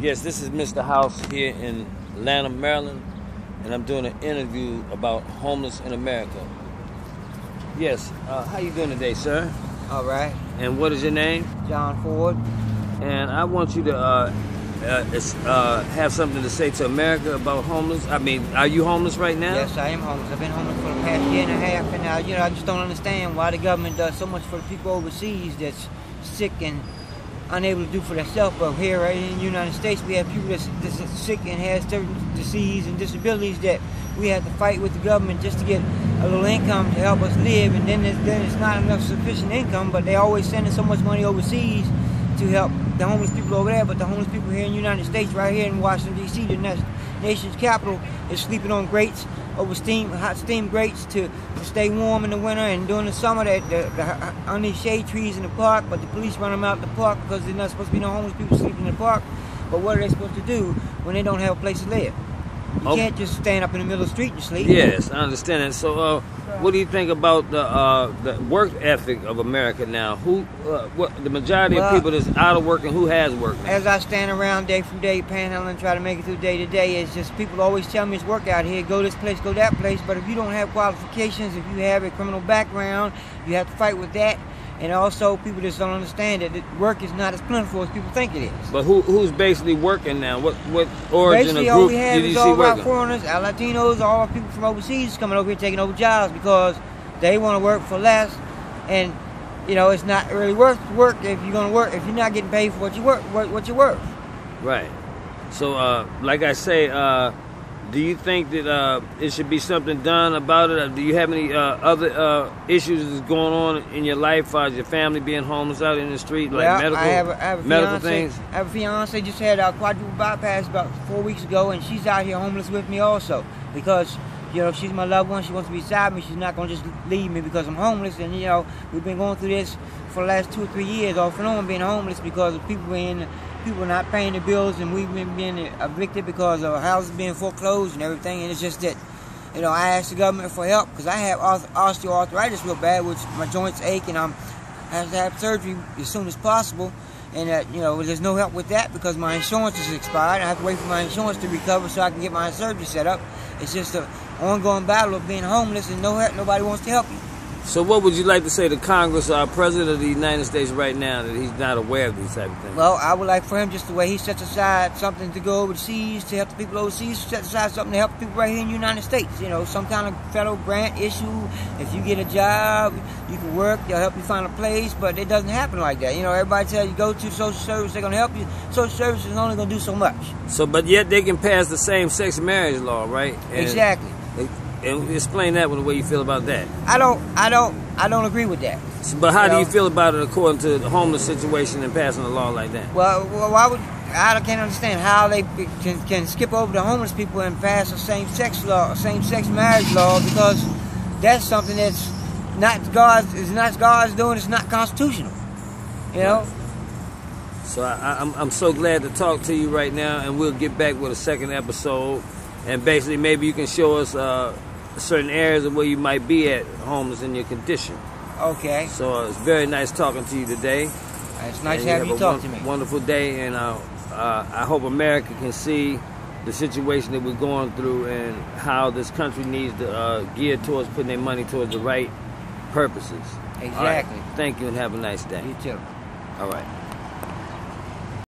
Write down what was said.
Yes, this is Mr. House here in Atlanta, Maryland, and I'm doing an interview about homeless in America. Yes, how you doing today, sir? All right. And what is your name? John Ford. And I want you to have something to say to America about homeless. I mean, are you homeless right now? Yes, I am homeless. I've been homeless for the past year and a half, and I just don't understand why the government does so much for the people overseas that's sick and unable to do for themselves. But here, right in the United States, we have people that's sick and has certain disease and disabilities that we have to fight with the government just to get a little income to help us live, and then it's not enough sufficient income, but they always sending so much money overseas to help the homeless people over there, but the homeless people here in the United States, right here in Washington, D.C., the nation's capital, is sleeping on grates, over hot steam grates to stay warm in the winter, and during the summer, under shade trees in the park, but the police run them out the park because there's not supposed to be no homeless people sleeping in the park. But what are they supposed to do when they don't have a place to live? You can't just stand up in the middle of the street and sleep. Yes, I understand that. So, what do you think about the work ethic of America now? What the majority of people that's out of work and who has work now? As I stand around day from day, panhandling, and try to make it through day to day, it's just people always tell me it's work out here. Go this place, go that place. But if you don't have qualifications, if you have a criminal background, you have to fight with that. And also, people just don't understand that work is not as plentiful as people think it is. But who's basically working now? What origin basically, of all group we have did is you see all our working? foreigners, our Latinos, all our people from overseas coming over here taking over jobs because they want to work for less, and it's not really worth work if you're going to work if you're not getting paid for what you're worth. Right. So, like I say, do you think that it should be something done about it? Or do you have any other issues that's going on in your life as your family being homeless out in the street, like medical, I have a medical fiance, things? I have a fiance, just had a quadruple bypass about 4 weeks ago, and she's out here homeless with me also because she's my loved one. She wants to be beside me. She's not going to just leave me because I'm homeless. And we've been going through this for the last 2 or 3 years off and on, being homeless because of people not paying the bills, and we've been being evicted because of houses being foreclosed and everything. And it's just that, I asked the government for help because I have osteoarthritis real bad, which my joints ache, and I have to have surgery as soon as possible. And there's no help with that because my insurance is expired. I have to wait for my insurance to recover so I can get my surgery set up. It's just an ongoing battle of being homeless, and nobody wants to help you. So what would you like to say to Congress or our President of the United States right now that he's not aware of these type of things? Well, I would like for him, just the way he sets aside something to go overseas to help the people overseas, set aside something to help the people right here in the United States. Some kind of federal grant issue. If you get a job, you can work, they'll help you find a place, but it doesn't happen like that. Everybody tells you go to social service, they're going to help you. Social service is only going to do so much. So, but yet they can pass the same-sex marriage law, right? Exactly. And explain that with the way you feel about that. I don't agree with that. But how do you feel about it according to the homeless situation and passing a law like that? Well, I can't understand how they can skip over the homeless people and pass a same-sex marriage law, because that's something that's not God's doing. It's not constitutional. So I'm so glad to talk to you right now, and we'll get back with a second episode, and basically maybe you can show us certain areas of where you might be at homeless in your condition. Okay. So it's very nice talking to you today. It's nice to have you talk to me. Wonderful day, and I hope America can see the situation that we're going through and how this country needs to gear towards putting their money towards the right purposes. Exactly. All right. Thank you, and have a nice day. You too. All right.